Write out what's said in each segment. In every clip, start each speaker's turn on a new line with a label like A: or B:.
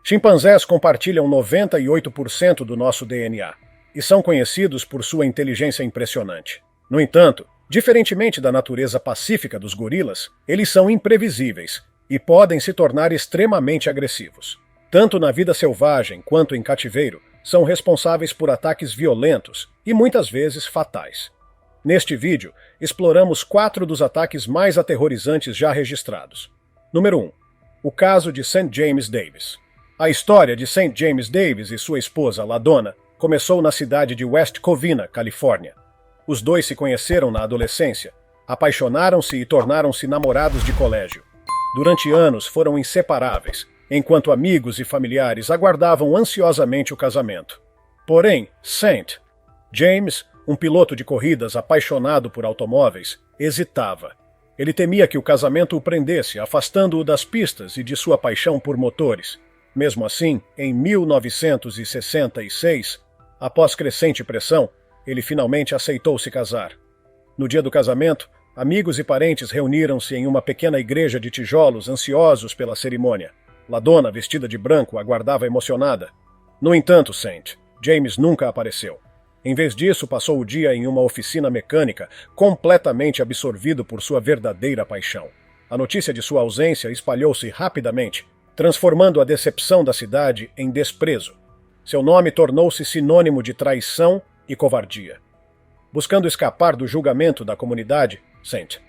A: Chimpanzés compartilham 98% do nosso DNA e são conhecidos por sua inteligência impressionante. No entanto, diferentemente da natureza pacífica dos gorilas, eles são imprevisíveis e podem se tornar extremamente agressivos. Tanto na vida selvagem quanto em cativeiro, são responsáveis por ataques violentos e muitas vezes fatais. Neste vídeo, exploramos 4 dos ataques mais aterrorizantes já registrados. Número 1. O caso de St. James Davis. A história de St. James Davis e sua esposa, LaDonna, começou na cidade de West Covina, Califórnia. Os dois se conheceram na adolescência, apaixonaram-se e tornaram-se namorados de colégio. Durante anos foram inseparáveis, enquanto amigos e familiares aguardavam ansiosamente o casamento. Porém, St. James, um piloto de corridas apaixonado por automóveis, hesitava. Ele temia que o casamento o prendesse, afastando-o das pistas e de sua paixão por motores. Mesmo assim, em 1966, após crescente pressão, ele finalmente aceitou se casar. No dia do casamento, amigos e parentes reuniram-se em uma pequena igreja de tijolos, ansiosos pela cerimônia. LaDonna, vestida de branco, aguardava emocionada. No entanto, St. James nunca apareceu. Em vez disso, passou o dia em uma oficina mecânica, completamente absorvido por sua verdadeira paixão. A notícia de sua ausência espalhou-se rapidamente, transformando a decepção da cidade em desprezo. Seu nome tornou-se sinônimo de traição e covardia. Buscando escapar do julgamento da comunidade, St.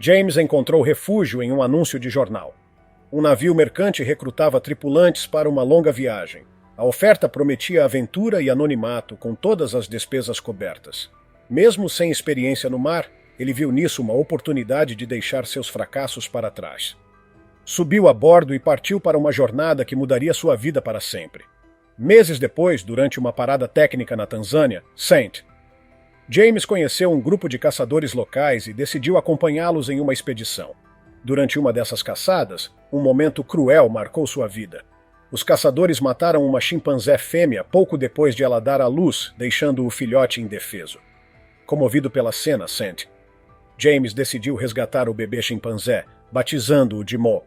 A: James encontrou refúgio em um anúncio de jornal. Um navio mercante recrutava tripulantes para uma longa viagem. A oferta prometia aventura e anonimato, com todas as despesas cobertas. Mesmo sem experiência no mar, ele viu nisso uma oportunidade de deixar seus fracassos para trás. Subiu a bordo e partiu para uma jornada que mudaria sua vida para sempre. Meses depois, durante uma parada técnica na Tanzânia, St. James conheceu um grupo de caçadores locais e decidiu acompanhá-los em uma expedição. Durante uma dessas caçadas, um momento cruel marcou sua vida. Os caçadores mataram uma chimpanzé fêmea pouco depois de ela dar à luz, deixando o filhote indefeso. Comovido pela cena, St. James decidiu resgatar o bebê chimpanzé, batizando-o de Mo.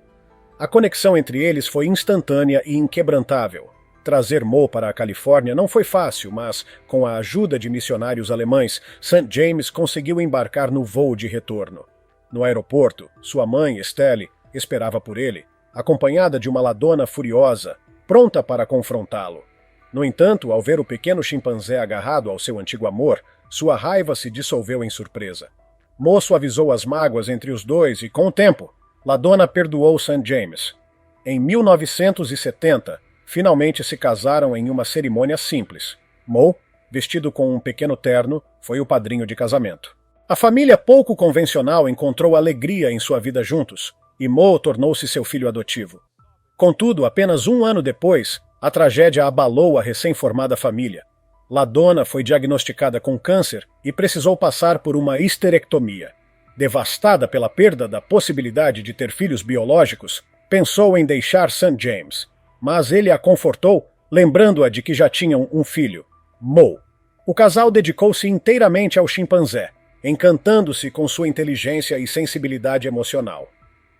A: A conexão entre eles foi instantânea e inquebrantável. Trazer Mo para a Califórnia não foi fácil, mas, com a ajuda de missionários alemães, St. James conseguiu embarcar no voo de retorno. No aeroporto, sua mãe, Estelle, esperava por ele, acompanhada de uma LaDonna furiosa, pronta para confrontá-lo. No entanto, ao ver o pequeno chimpanzé agarrado ao seu antigo amor, sua raiva se dissolveu em surpresa. Mo suavizou as mágoas entre os dois e, com o tempo, LaDonna perdoou St. James. Em 1970, finalmente se casaram em uma cerimônia simples. Mo, vestido com um pequeno terno, foi o padrinho de casamento. A família pouco convencional encontrou alegria em sua vida juntos, e Mo tornou-se seu filho adotivo. Contudo, apenas um ano depois, a tragédia abalou a recém-formada família. LaDonna foi diagnosticada com câncer e precisou passar por uma histerectomia. Devastada pela perda da possibilidade de ter filhos biológicos, pensou em deixar St. James, mas ele a confortou, lembrando-a de que já tinham um filho, Mo. O casal dedicou-se inteiramente ao chimpanzé, encantando-se com sua inteligência e sensibilidade emocional.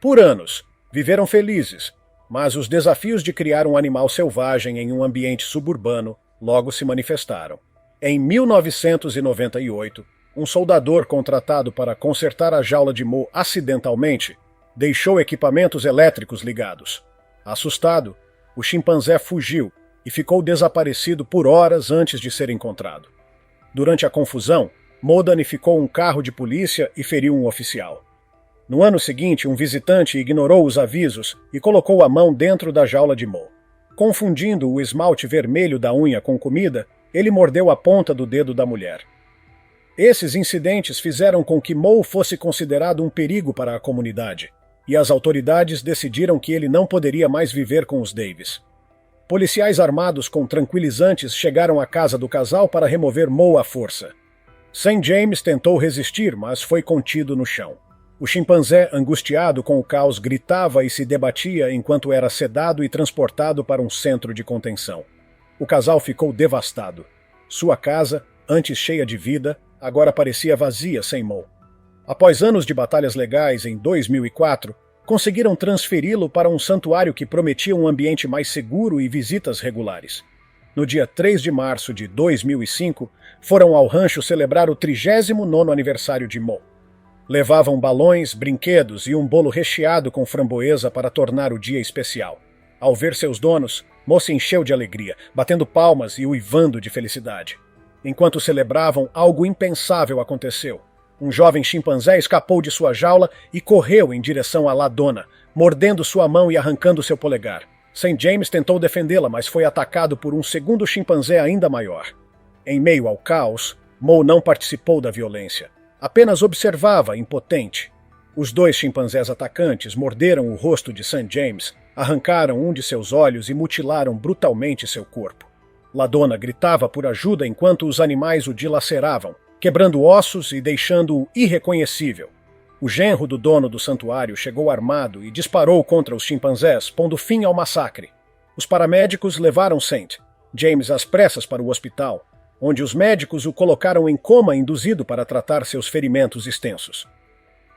A: Por anos, viveram felizes, mas os desafios de criar um animal selvagem em um ambiente suburbano logo se manifestaram. Em 1998, um soldador contratado para consertar a jaula de Mo acidentalmente deixou equipamentos elétricos ligados. Assustado, o chimpanzé fugiu e ficou desaparecido por horas antes de ser encontrado. Durante a confusão, Mo danificou um carro de polícia e feriu um oficial. No ano seguinte, um visitante ignorou os avisos e colocou a mão dentro da jaula de Mo. Confundindo o esmalte vermelho da unha com comida, ele mordeu a ponta do dedo da mulher. Esses incidentes fizeram com que Mo fosse considerado um perigo para a comunidade, e as autoridades decidiram que ele não poderia mais viver com os Davis. Policiais armados com tranquilizantes chegaram à casa do casal para remover Mo à força. St. James tentou resistir, mas foi contido no chão. O chimpanzé, angustiado com o caos, gritava e se debatia enquanto era sedado e transportado para um centro de contenção. O casal ficou devastado. Sua casa, antes cheia de vida, agora parecia vazia sem Mo. Após anos de batalhas legais, em 2004, conseguiram transferi-lo para um santuário que prometia um ambiente mais seguro e visitas regulares. No dia 3 de março de 2005, foram ao rancho celebrar o 39º aniversário de Mo. Levavam balões, brinquedos e um bolo recheado com framboesa para tornar o dia especial. Ao ver seus donos, Mo se encheu de alegria, batendo palmas e uivando de felicidade. Enquanto celebravam, algo impensável aconteceu. Um jovem chimpanzé escapou de sua jaula e correu em direção à Ladona, mordendo sua mão e arrancando seu polegar. St. James tentou defendê-la, mas foi atacado por um segundo chimpanzé ainda maior. Em meio ao caos, Mo não participou da violência. Apenas observava, impotente. Os dois chimpanzés atacantes morderam o rosto de St. James, arrancaram um de seus olhos e mutilaram brutalmente seu corpo. Ladona gritava por ajuda enquanto os animais o dilaceravam, quebrando ossos e deixando-o irreconhecível. O genro do dono do santuário chegou armado e disparou contra os chimpanzés, pondo fim ao massacre. Os paramédicos levaram St. James às pressas para o hospital, onde os médicos o colocaram em coma induzido para tratar seus ferimentos extensos.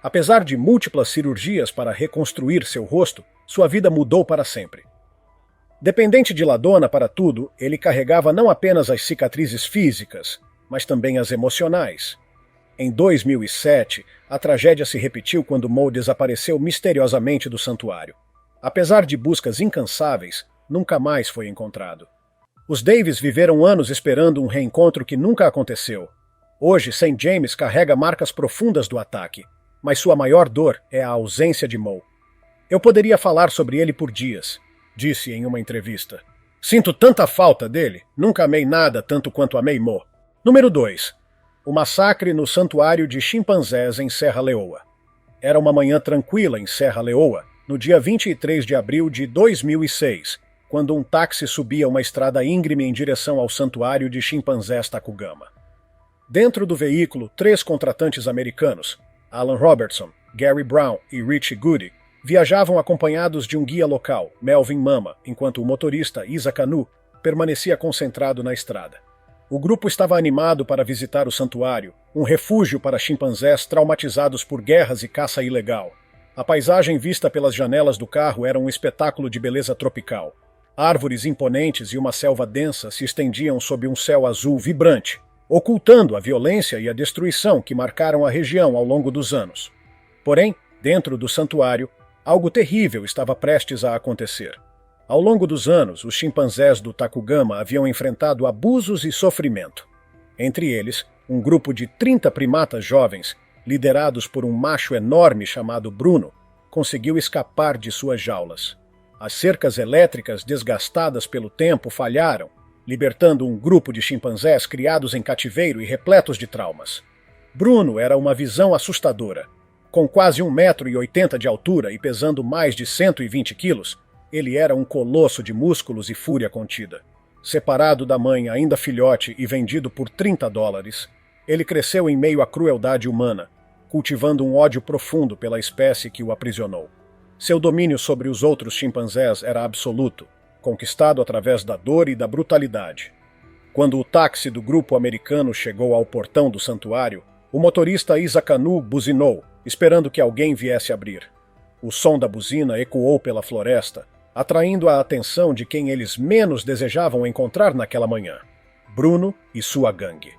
A: Apesar de múltiplas cirurgias para reconstruir seu rosto, sua vida mudou para sempre. Dependente de Ladona para tudo, ele carregava não apenas as cicatrizes físicas, mas também as emocionais. Em 2007, a tragédia se repetiu quando Mo desapareceu misteriosamente do santuário. Apesar de buscas incansáveis, nunca mais foi encontrado. Os Davis viveram anos esperando um reencontro que nunca aconteceu. Hoje, St. James carrega marcas profundas do ataque, mas sua maior dor é a ausência de Mo. Eu poderia falar sobre ele por dias, disse em uma entrevista. Sinto tanta falta dele, nunca amei nada tanto quanto amei Mo. Número 2. O massacre no santuário de chimpanzés em Serra Leoa. Era uma manhã tranquila em Serra Leoa, no dia 23 de abril de 2006, quando um táxi subia uma estrada íngreme em direção ao santuário de chimpanzés Tacugama. Dentro do veículo, 3 contratantes americanos, Alan Robertson, Gary Brown e Richie Goody, viajavam acompanhados de um guia local, Melvin Mama, enquanto o motorista, Isa Canu, permanecia concentrado na estrada. O grupo estava animado para visitar o santuário, um refúgio para chimpanzés traumatizados por guerras e caça ilegal. A paisagem vista pelas janelas do carro era um espetáculo de beleza tropical. Árvores imponentes e uma selva densa se estendiam sob um céu azul vibrante, ocultando a violência e a destruição que marcaram a região ao longo dos anos. Porém, dentro do santuário, algo terrível estava prestes a acontecer. Ao longo dos anos, os chimpanzés do Tacugama haviam enfrentado abusos e sofrimento. Entre eles, um grupo de 30 primatas jovens, liderados por um macho enorme chamado Bruno, conseguiu escapar de suas jaulas. As cercas elétricas desgastadas pelo tempo falharam, libertando um grupo de chimpanzés criados em cativeiro e repletos de traumas. Bruno era uma visão assustadora. Com quase 1,80 m de altura e pesando mais de 120 quilos, ele era um colosso de músculos e fúria contida. Separado da mãe ainda filhote e vendido por $30, ele cresceu em meio à crueldade humana, cultivando um ódio profundo pela espécie que o aprisionou. Seu domínio sobre os outros chimpanzés era absoluto, conquistado através da dor e da brutalidade. Quando o táxi do grupo americano chegou ao portão do santuário, o motorista Isa Canu buzinou, esperando que alguém viesse abrir. O som da buzina ecoou pela floresta, atraindo a atenção de quem eles menos desejavam encontrar naquela manhã: Bruno e sua gangue.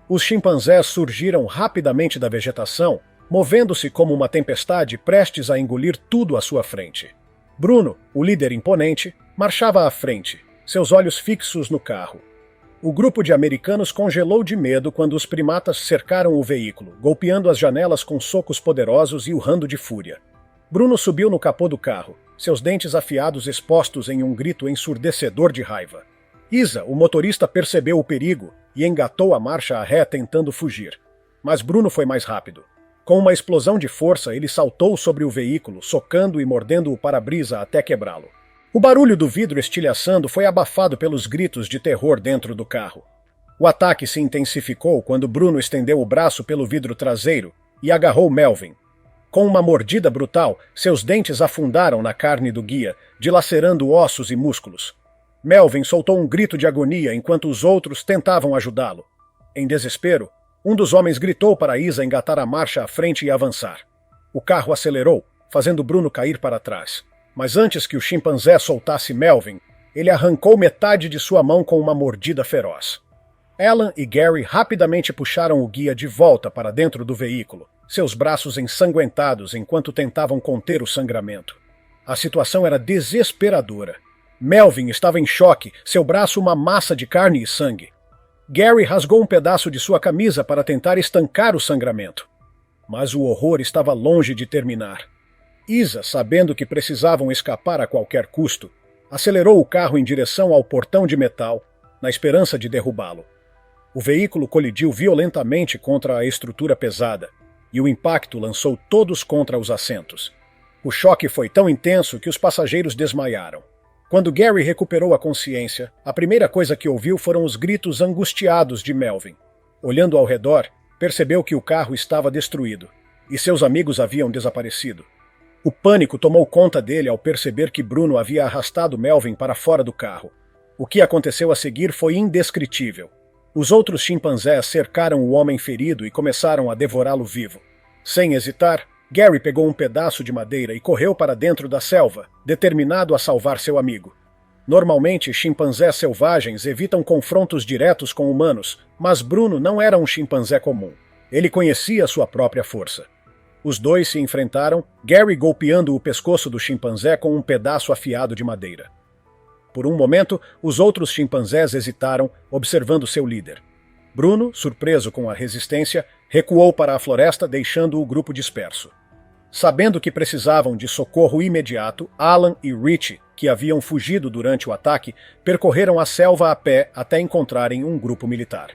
A: Os chimpanzés surgiram rapidamente da vegetação, movendo-se como uma tempestade prestes a engolir tudo à sua frente. Bruno, o líder imponente, marchava à frente, seus olhos fixos no carro. O grupo de americanos congelou de medo quando os primatas cercaram o veículo, golpeando as janelas com socos poderosos e urrando de fúria. Bruno subiu no capô do carro, seus dentes afiados expostos em um grito ensurdecedor de raiva. Isa, o motorista, percebeu o perigo e engatou a marcha a ré tentando fugir. Mas Bruno foi mais rápido. Com uma explosão de força, ele saltou sobre o veículo, socando e mordendo o para-brisa até quebrá-lo. O barulho do vidro estilhaçando foi abafado pelos gritos de terror dentro do carro. O ataque se intensificou quando Bruno estendeu o braço pelo vidro traseiro e agarrou Melvin. Com uma mordida brutal, seus dentes afundaram na carne do guia, dilacerando ossos e músculos. Melvin soltou um grito de agonia enquanto os outros tentavam ajudá-lo. Em desespero, um dos homens gritou para Isa engatar a marcha à frente e avançar. O carro acelerou, fazendo Bruno cair para trás. Mas antes que o chimpanzé soltasse Melvin, ele arrancou metade de sua mão com uma mordida feroz. Alan e Gary rapidamente puxaram o guia de volta para dentro do veículo, seus braços ensanguentados enquanto tentavam conter o sangramento. A situação era desesperadora. Melvin estava em choque, seu braço uma massa de carne e sangue. Gary rasgou um pedaço de sua camisa para tentar estancar o sangramento. Mas o horror estava longe de terminar. Isa, sabendo que precisavam escapar a qualquer custo, acelerou o carro em direção ao portão de metal, na esperança de derrubá-lo. O veículo colidiu violentamente contra a estrutura pesada, e o impacto lançou todos contra os assentos. O choque foi tão intenso que os passageiros desmaiaram. Quando Gary recuperou a consciência, a primeira coisa que ouviu foram os gritos angustiados de Melvin. Olhando ao redor, percebeu que o carro estava destruído, e seus amigos haviam desaparecido. O pânico tomou conta dele ao perceber que Bruno havia arrastado Melvin para fora do carro. O que aconteceu a seguir foi indescritível. Os outros chimpanzés cercaram o homem ferido e começaram a devorá-lo vivo. Sem hesitar, Gary pegou um pedaço de madeira e correu para dentro da selva, determinado a salvar seu amigo. Normalmente, chimpanzés selvagens evitam confrontos diretos com humanos, mas Bruno não era um chimpanzé comum. Ele conhecia sua própria força. Os dois se enfrentaram, Gary golpeando o pescoço do chimpanzé com um pedaço afiado de madeira. Por um momento, os outros chimpanzés hesitaram, observando seu líder. Bruno, surpreso com a resistência, recuou para a floresta, deixando o grupo disperso. Sabendo que precisavam de socorro imediato, Alan e Richie, que haviam fugido durante o ataque, percorreram a selva a pé até encontrarem um grupo militar.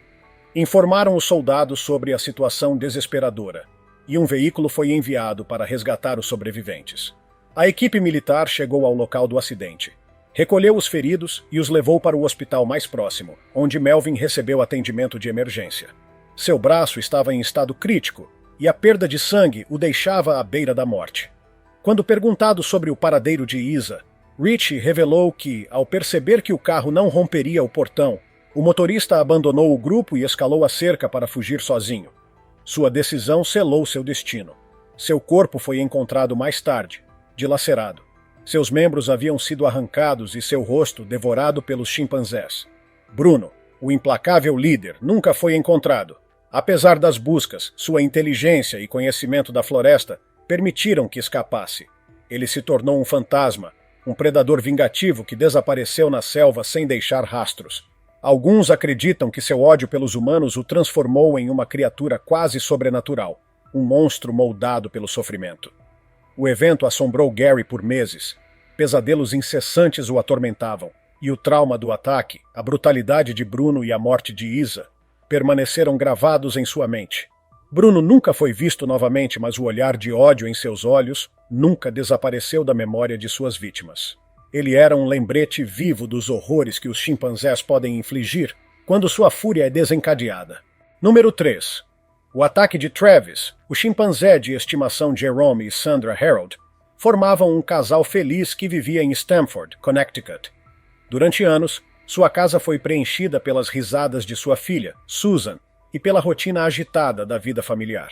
A: Informaram os soldados sobre a situação desesperadora, e um veículo foi enviado para resgatar os sobreviventes. A equipe militar chegou ao local do acidente. Recolheu os feridos e os levou para o hospital mais próximo, onde Melvin recebeu atendimento de emergência. Seu braço estava em estado crítico, e a perda de sangue o deixava à beira da morte. Quando perguntado sobre o paradeiro de Isa, Richie revelou que, ao perceber que o carro não romperia o portão, o motorista abandonou o grupo e escalou a cerca para fugir sozinho. Sua decisão selou seu destino. Seu corpo foi encontrado mais tarde, dilacerado. Seus membros haviam sido arrancados e seu rosto devorado pelos chimpanzés. Bruno, o implacável líder, nunca foi encontrado. Apesar das buscas, sua inteligência e conhecimento da floresta permitiram que escapasse. Ele se tornou um fantasma, um predador vingativo que desapareceu na selva sem deixar rastros. Alguns acreditam que seu ódio pelos humanos o transformou em uma criatura quase sobrenatural, um monstro moldado pelo sofrimento. O evento assombrou Gary por meses. Pesadelos incessantes o atormentavam, e o trauma do ataque, a brutalidade de Bruno e a morte de Isa permaneceram gravados em sua mente. Bruno nunca foi visto novamente, mas o olhar de ódio em seus olhos nunca desapareceu da memória de suas vítimas. Ele era um lembrete vivo dos horrores que os chimpanzés podem infligir quando sua fúria é desencadeada. Número 3. O ataque de Travis, o chimpanzé de estimação Jerome e Sandra Harold, formavam um casal feliz que vivia em Stamford, Connecticut. Durante anos, sua casa foi preenchida pelas risadas de sua filha, Susan, e pela rotina agitada da vida familiar.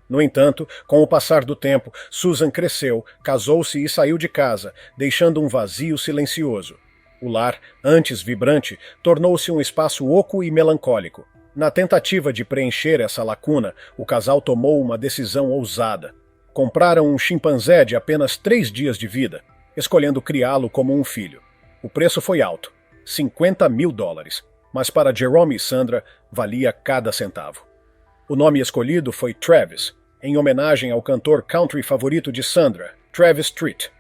A: No entanto, com o passar do tempo, Susan cresceu, casou-se e saiu de casa, deixando um vazio silencioso. O lar, antes vibrante, tornou-se um espaço oco e melancólico. Na tentativa de preencher essa lacuna, o casal tomou uma decisão ousada. Compraram um chimpanzé de apenas 3 dias de vida, escolhendo criá-lo como um filho. O preço foi alto. $50 mil, mas para Jerome e Sandra valia cada centavo. O nome escolhido foi Travis, em homenagem ao cantor country favorito de Sandra, Travis Tritt.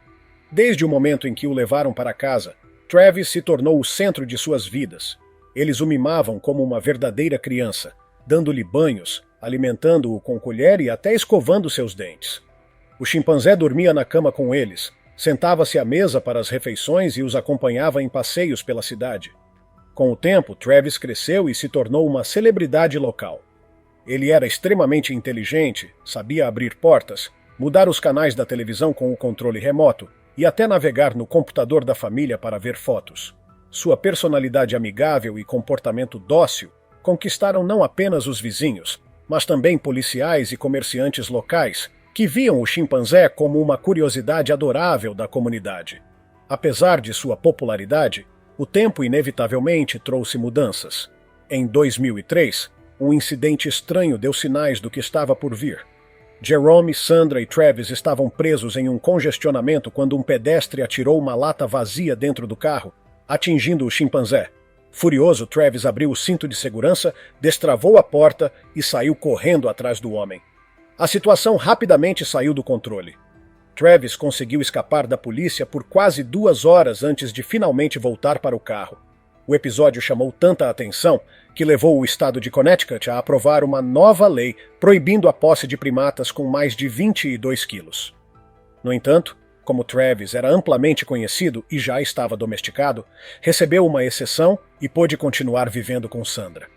A: Desde o momento em que o levaram para casa, Travis se tornou o centro de suas vidas. Eles o mimavam como uma verdadeira criança, dando-lhe banhos, alimentando-o com colher e até escovando seus dentes. O chimpanzé dormia na cama com eles, sentava-se à mesa para as refeições e os acompanhava em passeios pela cidade. Com o tempo, Travis cresceu e se tornou uma celebridade local. Ele era extremamente inteligente, sabia abrir portas, mudar os canais da televisão com o controle remoto e até navegar no computador da família para ver fotos. Sua personalidade amigável e comportamento dócil conquistaram não apenas os vizinhos, mas também policiais e comerciantes locais, que viam o chimpanzé como uma curiosidade adorável da comunidade. Apesar de sua popularidade, o tempo inevitavelmente trouxe mudanças. Em 2003, um incidente estranho deu sinais do que estava por vir. Jerome, Sandra e Travis estavam presos em um congestionamento quando um pedestre atirou uma lata vazia dentro do carro, atingindo o chimpanzé. Furioso, Travis abriu o cinto de segurança, destravou a porta e saiu correndo atrás do homem. A situação rapidamente saiu do controle. Travis conseguiu escapar da polícia por quase 2 horas antes de finalmente voltar para o carro. O episódio chamou tanta atenção que levou o estado de Connecticut a aprovar uma nova lei proibindo a posse de primatas com mais de 22 quilos. No entanto, como Travis era amplamente conhecido e já estava domesticado, recebeu uma exceção e pôde continuar vivendo com Sandra.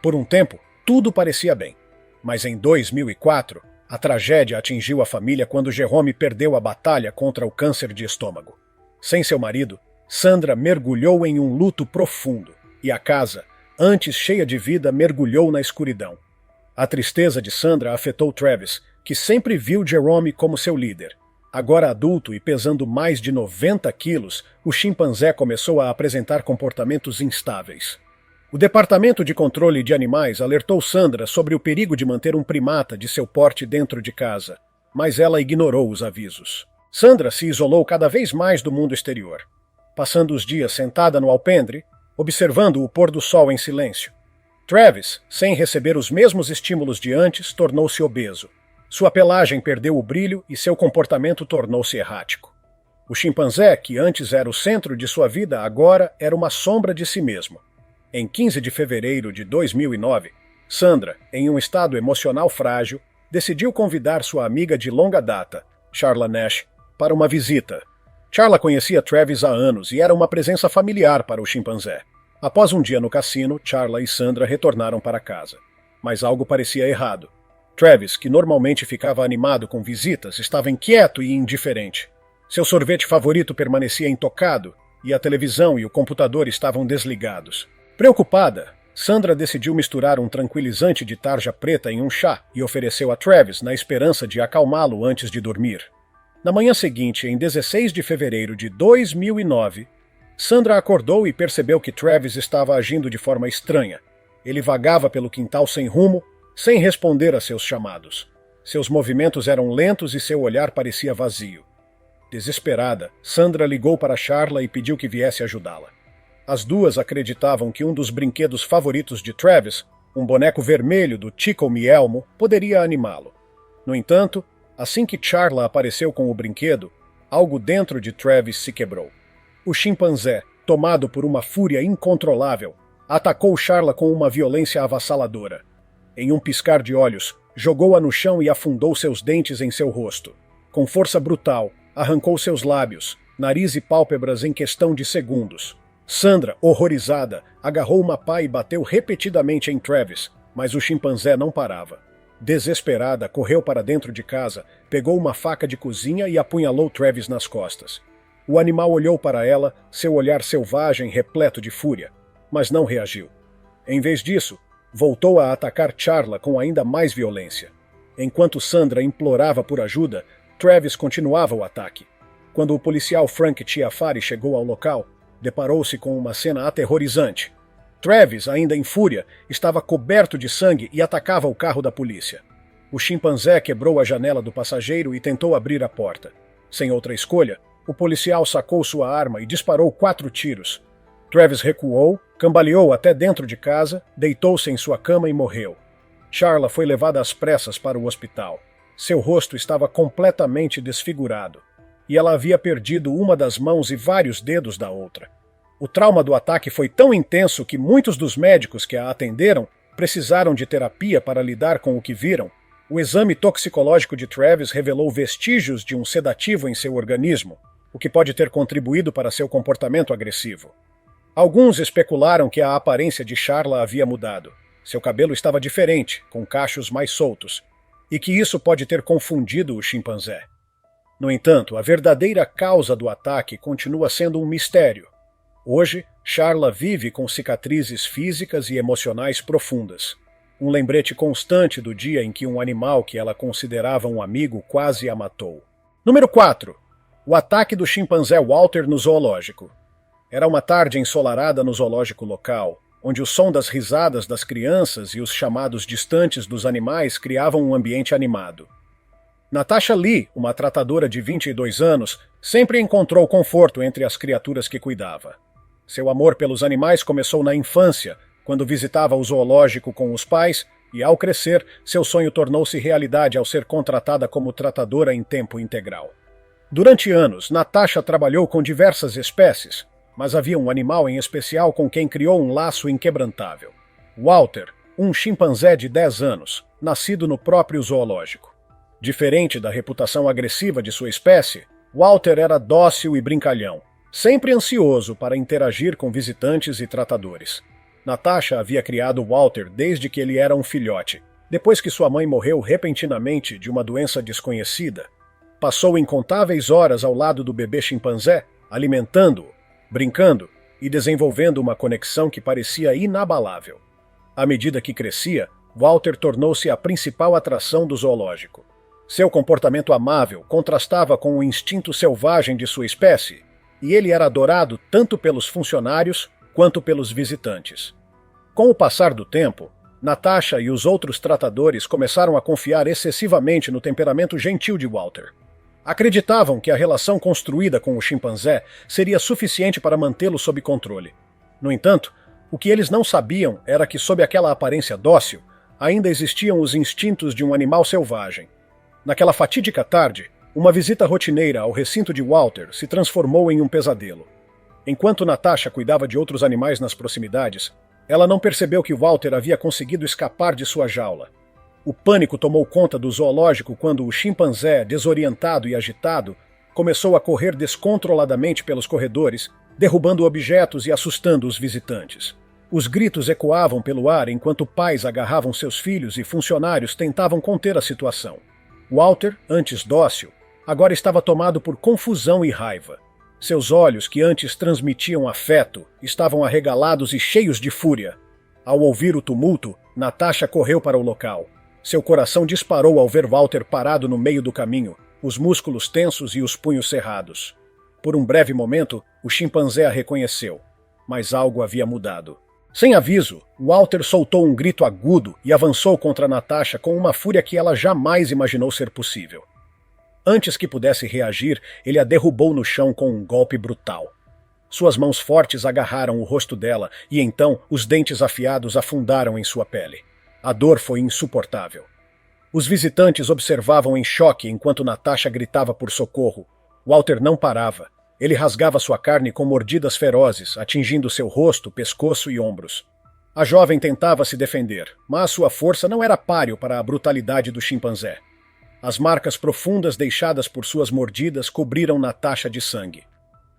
A: Por um tempo, tudo parecia bem. Mas em 2004, a tragédia atingiu a família quando Jerome perdeu a batalha contra o câncer de estômago. Sem seu marido, Sandra mergulhou em um luto profundo, e a casa, antes cheia de vida, mergulhou na escuridão. A tristeza de Sandra afetou Travis, que sempre viu Jerome como seu líder. Agora adulto e pesando mais de 90 quilos, o chimpanzé começou a apresentar comportamentos instáveis. O Departamento de Controle de Animais alertou Sandra sobre o perigo de manter um primata de seu porte dentro de casa, mas ela ignorou os avisos. Sandra se isolou cada vez mais do mundo exterior, passando os dias sentada no alpendre, observando o pôr do sol em silêncio. Travis, sem receber os mesmos estímulos de antes, tornou-se obeso. Sua pelagem perdeu o brilho e seu comportamento tornou-se errático. O chimpanzé, que antes era o centro de sua vida, agora era uma sombra de si mesmo. Em 15 de fevereiro de 2009, Sandra, em um estado emocional frágil, decidiu convidar sua amiga de longa data, Charla Nash, para uma visita. Charla conhecia Travis há anos e era uma presença familiar para o chimpanzé. Após um dia no cassino, Charla e Sandra retornaram para casa. Mas algo parecia errado. Travis, que normalmente ficava animado com visitas, estava inquieto e indiferente. Seu sorvete favorito permanecia intocado e a televisão e o computador estavam desligados. Preocupada, Sandra decidiu misturar um tranquilizante de tarja preta em um chá e ofereceu a Travis na esperança de acalmá-lo antes de dormir. Na manhã seguinte, em 16 de fevereiro de 2009, Sandra acordou e percebeu que Travis estava agindo de forma estranha. Ele vagava pelo quintal sem rumo, sem responder a seus chamados. Seus movimentos eram lentos e seu olhar parecia vazio. Desesperada, Sandra ligou para Charla e pediu que viesse ajudá-la. As duas acreditavam que um dos brinquedos favoritos de Travis, um boneco vermelho do Tickle Me Elmo, poderia animá-lo. No entanto, assim que Charla apareceu com o brinquedo, algo dentro de Travis se quebrou. O chimpanzé, tomado por uma fúria incontrolável, atacou Charla com uma violência avassaladora. Em um piscar de olhos, jogou-a no chão e afundou seus dentes em seu rosto. Com força brutal, arrancou seus lábios, nariz e pálpebras em questão de segundos. Sandra, horrorizada, agarrou uma pá e bateu repetidamente em Travis, mas o chimpanzé não parava. Desesperada, correu para dentro de casa, pegou uma faca de cozinha e apunhalou Travis nas costas. O animal olhou para ela, seu olhar selvagem repleto de fúria, mas não reagiu. Em vez disso, voltou a atacar Charla com ainda mais violência. Enquanto Sandra implorava por ajuda, Travis continuava o ataque. Quando o policial Frank Chiafari chegou ao local, deparou-se com uma cena aterrorizante. Travis, ainda em fúria, estava coberto de sangue e atacava o carro da polícia. O chimpanzé quebrou a janela do passageiro e tentou abrir a porta. Sem outra escolha, o policial sacou sua arma e disparou 4 tiros. Travis recuou, cambaleou até dentro de casa, deitou-se em sua cama e morreu. Charla foi levada às pressas para o hospital. Seu rosto estava completamente desfigurado, e ela havia perdido uma das mãos e vários dedos da outra. O trauma do ataque foi tão intenso que muitos dos médicos que a atenderam precisaram de terapia para lidar com o que viram. O exame toxicológico de Travis revelou vestígios de um sedativo em seu organismo, o que pode ter contribuído para seu comportamento agressivo. Alguns especularam que a aparência de Charla havia mudado. Seu cabelo estava diferente, com cachos mais soltos, e que isso pode ter confundido o chimpanzé. No entanto, a verdadeira causa do ataque continua sendo um mistério. Hoje, Charla vive com cicatrizes físicas e emocionais profundas. um lembrete constante do dia em que um animal que ela considerava um amigo quase a matou. Número 4. O ataque do chimpanzé Walter no zoológico. Era uma tarde ensolarada no zoológico local, onde o som das risadas das crianças e os chamados distantes dos animais criavam um ambiente animado. Natasha Lee, uma tratadora de 22 anos, sempre encontrou conforto entre as criaturas que cuidava. Seu amor pelos animais começou na infância, quando visitava o zoológico com os pais, e ao crescer, seu sonho tornou-se realidade ao ser contratada como tratadora em tempo integral. Durante anos, Natasha trabalhou com diversas espécies, mas havia um animal em especial com quem criou um laço inquebrantável. Walter, um chimpanzé de 10 anos, nascido no próprio zoológico. Diferente da reputação agressiva de sua espécie, Walter era dócil e brincalhão, sempre ansioso para interagir com visitantes e tratadores. Natasha havia criado Walter desde que ele era um filhote. Depois que sua mãe morreu repentinamente de uma doença desconhecida, passou incontáveis horas ao lado do bebê chimpanzé, alimentando-o, brincando e desenvolvendo uma conexão que parecia inabalável. À medida que crescia, Walter tornou-se a principal atração do zoológico. Seu comportamento amável contrastava com o instinto selvagem de sua espécie, e ele era adorado tanto pelos funcionários quanto pelos visitantes. Com o passar do tempo, Natasha e os outros tratadores começaram a confiar excessivamente no temperamento gentil de Walter. Acreditavam que a relação construída com o chimpanzé seria suficiente para mantê-lo sob controle. No entanto, o que eles não sabiam era que, sob aquela aparência dócil, ainda existiam os instintos de um animal selvagem. Naquela fatídica tarde, uma visita rotineira ao recinto de Walter se transformou em um pesadelo. Enquanto Natasha cuidava de outros animais nas proximidades, ela não percebeu que Walter havia conseguido escapar de sua jaula. O pânico tomou conta do zoológico quando o chimpanzé, desorientado e agitado, começou a correr descontroladamente pelos corredores, derrubando objetos e assustando os visitantes. Os gritos ecoavam pelo ar enquanto pais agarravam seus filhos e funcionários tentavam conter a situação. Walter, antes dócil, agora estava tomado por confusão e raiva. Seus olhos, que antes transmitiam afeto, estavam arregalados e cheios de fúria. Ao ouvir o tumulto, Natasha correu para o local. Seu coração disparou ao ver Walter parado no meio do caminho, os músculos tensos e os punhos cerrados. Por um breve momento, o chimpanzé a reconheceu, mas algo havia mudado. Sem aviso, Walter soltou um grito agudo e avançou contra Natasha com uma fúria que ela jamais imaginou ser possível. Antes que pudesse reagir, ele a derrubou no chão com um golpe brutal. Suas mãos fortes agarraram o rosto dela e então os dentes afiados afundaram em sua pele. A dor foi insuportável. Os visitantes observavam em choque enquanto Natasha gritava por socorro. Walter não parava. Ele rasgava sua carne com mordidas ferozes, atingindo seu rosto, pescoço e ombros. A jovem tentava se defender, mas sua força não era páreo para a brutalidade do chimpanzé. As marcas profundas deixadas por suas mordidas cobriram Natasha de sangue.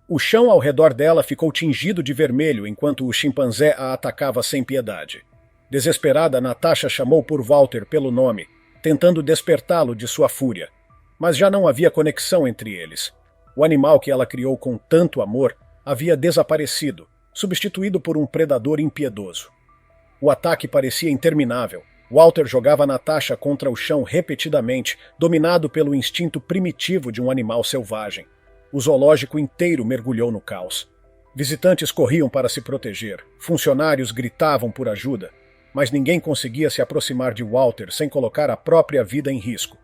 A: O chão ao redor dela ficou tingido de vermelho enquanto o chimpanzé a atacava sem piedade. Desesperada, Natasha chamou por Walter pelo nome, tentando despertá-lo de sua fúria. Mas já não havia conexão entre eles. O animal que ela criou com tanto amor havia desaparecido, substituído por um predador impiedoso. O ataque parecia interminável. Walter jogava Natasha contra o chão repetidamente, dominado pelo instinto primitivo de um animal selvagem. O zoológico inteiro mergulhou no caos. Visitantes corriam para se proteger, funcionários gritavam por ajuda, mas ninguém conseguia se aproximar de Walter sem colocar a própria vida em risco.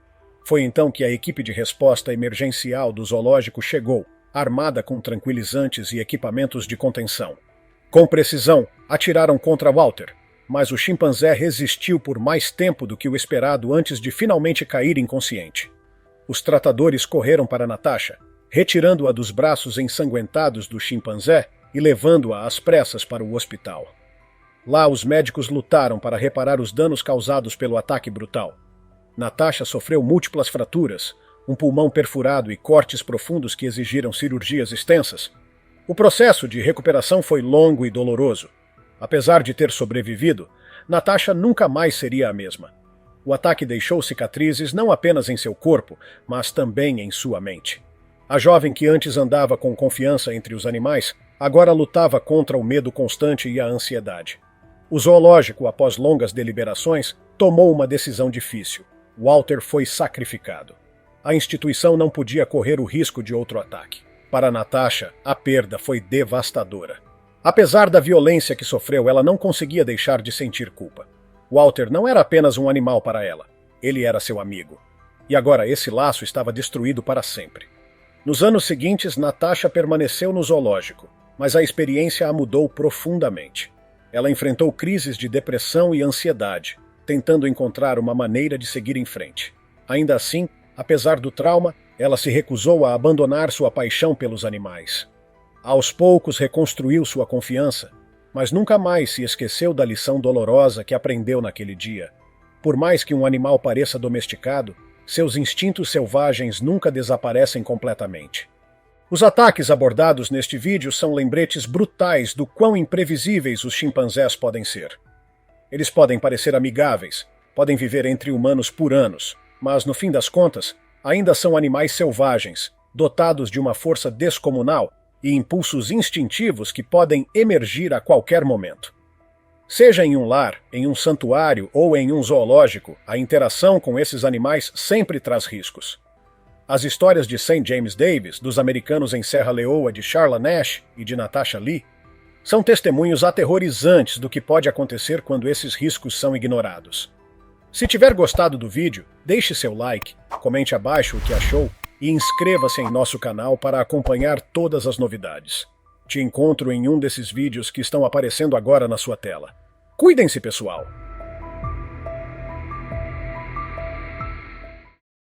A: Foi então que a equipe de resposta emergencial do zoológico chegou, armada com tranquilizantes e equipamentos de contenção. Com precisão, atiraram contra Walter, mas o chimpanzé resistiu por mais tempo do que o esperado antes de finalmente cair inconsciente. Os tratadores correram para Natasha, retirando-a dos braços ensanguentados do chimpanzé e levando-a às pressas para o hospital. Lá, os médicos lutaram para reparar os danos causados pelo ataque brutal. Natasha sofreu múltiplas fraturas, um pulmão perfurado e cortes profundos que exigiram cirurgias extensas. O processo de recuperação foi longo e doloroso. Apesar de ter sobrevivido, Natasha nunca mais seria a mesma. O ataque deixou cicatrizes não apenas em seu corpo, mas também em sua mente. A jovem que antes andava com confiança entre os animais, agora lutava contra o medo constante e a ansiedade. O zoológico, após longas deliberações, tomou uma decisão difícil. Walter foi sacrificado. A instituição não podia correr o risco de outro ataque. Para Natasha, a perda foi devastadora. Apesar da violência que sofreu, ela não conseguia deixar de sentir culpa. Walter não era apenas um animal para ela. Ele era seu amigo. E agora esse laço estava destruído para sempre. Nos anos seguintes, Natasha permaneceu no zoológico, mas a experiência a mudou profundamente. Ela enfrentou crises de depressão e ansiedade, tentando encontrar uma maneira de seguir em frente. Ainda assim, apesar do trauma, ela se recusou a abandonar sua paixão pelos animais. Aos poucos reconstruiu sua confiança, mas nunca mais se esqueceu da lição dolorosa que aprendeu naquele dia. Por mais que um animal pareça domesticado, seus instintos selvagens nunca desaparecem completamente. Os ataques abordados neste vídeo são lembretes brutais do quão imprevisíveis os chimpanzés podem ser. Eles podem parecer amigáveis, podem viver entre humanos por anos, mas, no fim das contas, ainda são animais selvagens, dotados de uma força descomunal e impulsos instintivos que podem emergir a qualquer momento. Seja em um lar, em um santuário ou em um zoológico, a interação com esses animais sempre traz riscos. As histórias de St. James Davis, dos americanos em Serra Leoa de Charla Nash e de Natasha Lee, são testemunhos aterrorizantes do que pode acontecer quando esses riscos são ignorados. Se tiver gostado do vídeo, deixe seu like, comente abaixo o que achou e inscreva-se em nosso canal para acompanhar todas as novidades. Te encontro em um desses vídeos que estão aparecendo agora na sua tela. Cuidem-se, pessoal!